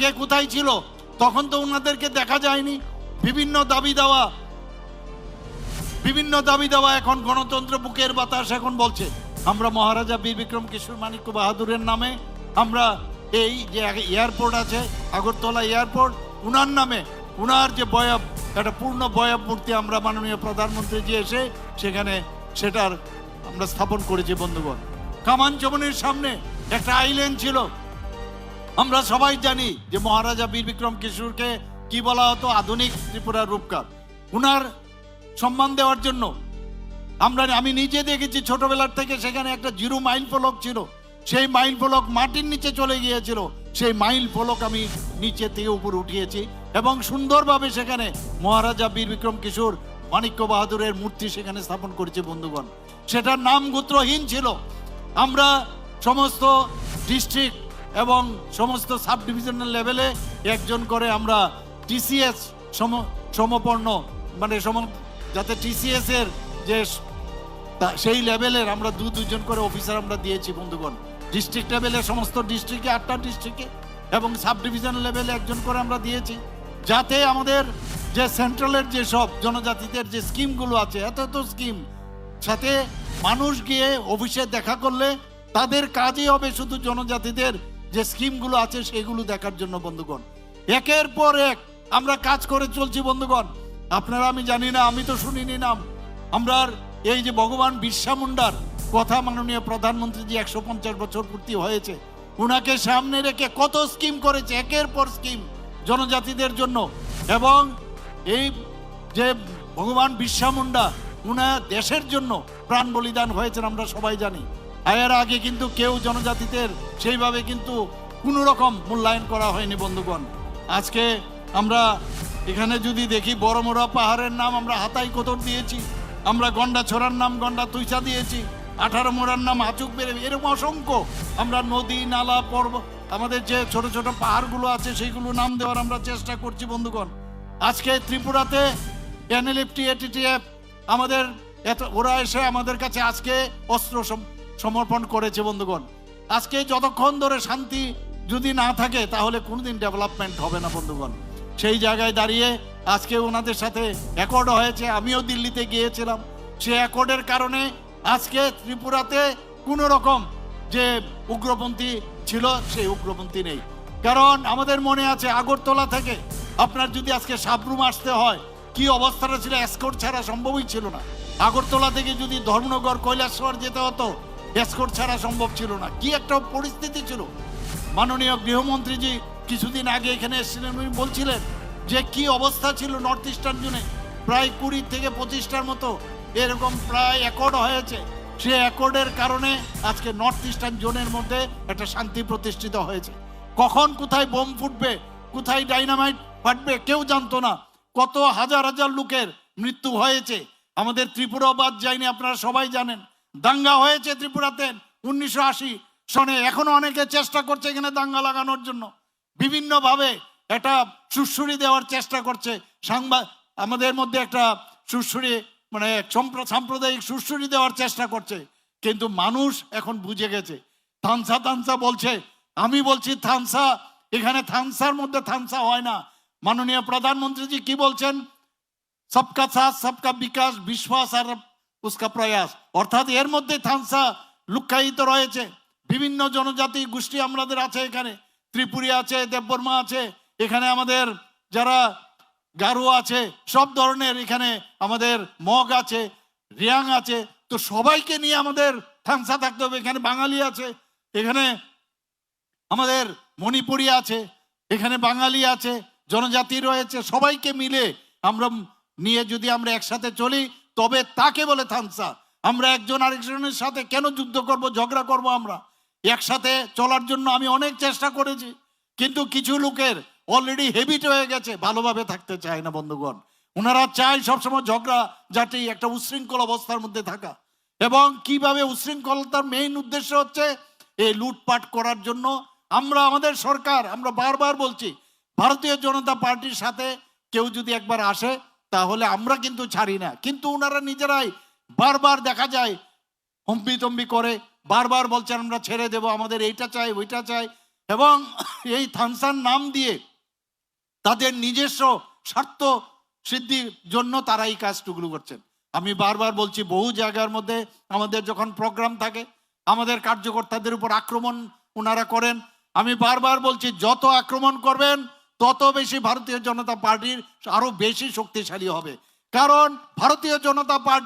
আগে কোথায় ছিল? তখন তো ওনাদেরকে দেখা যায়নি। বিভিন্ন দাবি দেওয়া এখন গণতন্ত্র বুকের বাতাস এখন বলছে আমরা মহারাজা বীর বিক্রম কিশোর মানিক্য বাহাদুরের নামে আমরা এই যে এয়ারপোর্ট আছে আগরতলা এয়ারপোর্ট, উনার নামে উনার যে বয়াব, একটা পূর্ণ বয়াব মূর্তি আমরা মাননীয় প্রধানমন্ত্রী যে এসে সেখানে সেটার আমরা স্থাপন করেছি বন্ধুগণ। কামানচমনির সামনে একটা আইল্যান্ড ছিল। আমরা সবাই জানি যে মহারাজা বীর বিক্রম কিশোরকে কি বলা হতো, আধুনিক ত্রিপুরার রূপকার। উনার সম্মান দেওয়ার জন্য আমি নিজে দেখেছি ছোটবেলার থেকে সেখানে একটা জিরো মাইল ফলক ছিল, সেই মাইল ফলক মাটির নিচে চলে গিয়েছিল, সেই মাইল ফলক আমি নিচে থেকে উপরে উঠিয়েছি এবং সুন্দরভাবে সেখানে মহারাজা বীর বিক্রম কিশোর মানিক্য বাহাদুরের মূর্তি সেখানে স্থাপন করেছে বন্ধুগণ। সেটার নাম গোত্রহীন ছিল। আমরা সমস্ত ডিস্ট্রিক্ট এবং সমস্ত সাব ডিভিশনাল লেভেলে একজন করে আমরা টিসিএস সমপন্ন মানে যাতে টিসিএস এর যে সেই লেভেলের আমরা দুজন করে অফিসার আমরা দিয়েছি বন্ধুগণ। ডিস্ট্রিক্ট লেভেলে সমস্ত ডিস্ট্রিক্টে 8টা ডিস্ট্রিক্টে এবং সাব ডিভিশন লেভেলে একজন করে আমরা দিয়েছি, যাতে আমাদের যে সেন্ট্রালের যে সব জনজাতিদের যে স্কিমগুলো আছে এত স্কিম, সাথে মানুষ গিয়ে অফিসে দেখা করলে তাদের কাজই হবে শুধু জনজাতিদের যে স্কিমগুলো আছে সেগুলো দেখার জন্য বন্ধুগণ। একের পর এক আমরা কাজ করে চলছি বন্ধুগণ। আপনারা, আমি জানি না, আমি তো শুনিনি নাম, আমরা এই যে ভগবান বিরসা মুন্ডার কথা মাননীয় প্রধানমন্ত্রী জি 150 বছর পূর্তি হয়েছে, উনাকে সামনে রেখে কত স্কিম করেছে, একের পর স্কিম জনজাতিদের জন্য। এবং এই যে ভগবান বিরসা মুন্ডা উনা দেশের জন্য প্রাণ বলিদান হয়েছেন আমরা সবাই জানি। এর আগে কিন্তু কেউ জনজাতিদের সেইভাবে কিন্তু কোনো রকম মূল্যায়ন করা হয়নি বন্ধুগণ। আজকে আমরা এখানে যদি দেখি বড়মোড়া পাহাড়ের নাম আমরা হাতাই কোতর দিয়েছি, আমরা গন্ডা ছড়ার নাম গন্ডা তুইসা দিয়েছি, 18 মোড়ার নাম আচুক বেড়ে, এরকম অসংখ্য আমরা নদী নালা পর্বত আমাদের যে ছোট ছোট পাহাড়গুলো আছে সেইগুলো নাম দেওয়ার আমরা চেষ্টা করছি বন্ধুগণ। আজকে ত্রিপুরাতে এনএলএফটি এটিটিএফ আমাদের ওরা এসে আমাদের কাছে আজকে অস্ত্র সমর্পণ করেছে বন্ধুগণ। আজকে যতক্ষণ ধরে শান্তি যদি না থাকে তাহলে কোনোদিন ডেভেলপমেন্ট হবে না বন্ধুগণ। সেই জায়গায় দাঁড়িয়ে আজকে ওনাদের সাথে অ্যাকর্ড হয়েছে, আমিও দিল্লিতে গিয়েছিলাম। সে অ্যাকর্ডের কারণে আজকে ত্রিপুরাতে কোনো রকম যে উগ্রপন্থী ছিল সেই উগ্রপন্থী নেই। কারণ আমাদের মনে আছে আগরতলা থেকে আপনার যদি আজকে সাবরুম আসতে হয় কি অবস্থাটা ছিল, এসকর্ট ছাড়া সম্ভবই ছিল না। আগরতলা থেকে যদি ধর্মনগর কৈলাসহর যেতে হতো এসকর্ট ছাড়া সম্ভব ছিল না। কি একটা পরিস্থিতি ছিল। মাননীয় গৃহমন্ত্রীজি কিছুদিন আগে এখানে এসেছিলেন, উনি বলছিলেন যে কি অবস্থা ছিল নর্থ ইস্টার্ন জোনে, প্রায় 20 থেকে 25টার মতো এরকম প্রায় অ্যাকর্ড হয়েছে। সে অ্যাকর্ডের কারণে আজকে নর্থ ইস্টার্ন জোনের মধ্যে একটা শান্তি প্রতিষ্ঠিত হয়েছে। কখন কোথায় বোম ফুটবে, কোথায় ডাইনামাইট ফাটবে কেউ জানতো না। কত হাজার হাজার লোকের মৃত্যু হয়েছে, আমাদের ত্রিপুরা বাদ যায়নি, আপনারা সবাই জানেন। দাঙ্গা হয়েছে ত্রিপুরাতে 1980 সনে, এখনো অনেকে চেষ্টা করছে এখানে দাঙ্গা লাগানোর জন্য, বিভিন্নভাবে একটা সুড়সুড়ি দেওয়ার চেষ্টা করছে। আমাদের মধ্যে একটা সুড়সুড়ি মানে সাম্প্রদায়িক সুড়সুড়ি দেওয়ার চেষ্টা করছে, কিন্তু মানুষ এখন বুঝে গেছে। থানসা বলছে, আমি বলছি থানসা, এখানে থানসার মধ্যে থানসা হয় না। মাননীয় প্রধানমন্ত্রীজি কি বলছেন, সবকা সাথ সবকা বিকাশ বিশ্বাস আর উসকা প্রয়াস, অর্থাৎ এর মধ্যে থানসা লুক্কায়িত রয়েছে। বিভিন্ন জনজাতি গোষ্ঠী আমাদের আছে, এখানে ত্রিপুরী আছে, দেববর্মা আছে, এখানে আমাদের যারা গারো আছে, সব ধরনের এখানে আমাদের মগ আছে, রিয়াং আছে, তো সবাইকে নিয়ে আমাদের থানসা থাকতে হবে। এখানে বাঙালি আছে, এখানে আমাদের মণিপুরি আছে, এখানে বাঙালি আছে, জনজাতি রয়েছে, সবাইকে মিলে আমরা নিয়ে যদি আমরা একসাথে চলি তবে তাকে বলে থানসা। আমরা একজন আরেকজনের সাথে কেন যুদ্ধ করব, ঝগড়া করব? আমরা একসাথে চলার জন্য আমি অনেক চেষ্টা করেছি, কিন্তু কিছু লোকের অলরেডি হেবিট হয়ে গেছে, ভালোভাবে থাকতে চায় না বন্ধুগণ। ওনারা চায় সবসময় ঝগড়া জাতি, একটা উশৃঙ্খল অবস্থার মধ্যে থাকা। এবং কিভাবে উশৃঙ্খলতার মেইন উদ্দেশ্য হচ্ছে এই লুটপাট করার জন্য। আমরা আমাদের সরকার, আমরা বারবার বলছি, ভারতীয় জনতা পার্টির সাথে কেউ যদি একবার আসে তাহলে আমরা কিন্তু ছাড়ি না, কিন্তু ওনারা নিজেরাই বারবার দেখা যায় হম্বি তম্বি করে বারবার বলছেন আমরা ছেড়ে দেব, আমাদের এইটা চাই ওইটা চাই। এবং এই থানসান নাম দিয়ে তাদের নিজস্ব স্বার্থ সিদ্ধির জন্য তারা এই কাজটুকু করছেন। আমি বারবার বলছি, বহু জায়গার মধ্যে আমাদের যখন প্রোগ্রাম থাকে আমাদের কার্যকর্তাদের উপর আক্রমণ ওনারা করেন। আমি বারবার বলছি, যত আক্রমণ করবেন তত বেশি ভারতীয় জনতা পার্টির আরো বেশি শক্তিশালী হবে। কারণ ভারতীয় জনতা পার্টি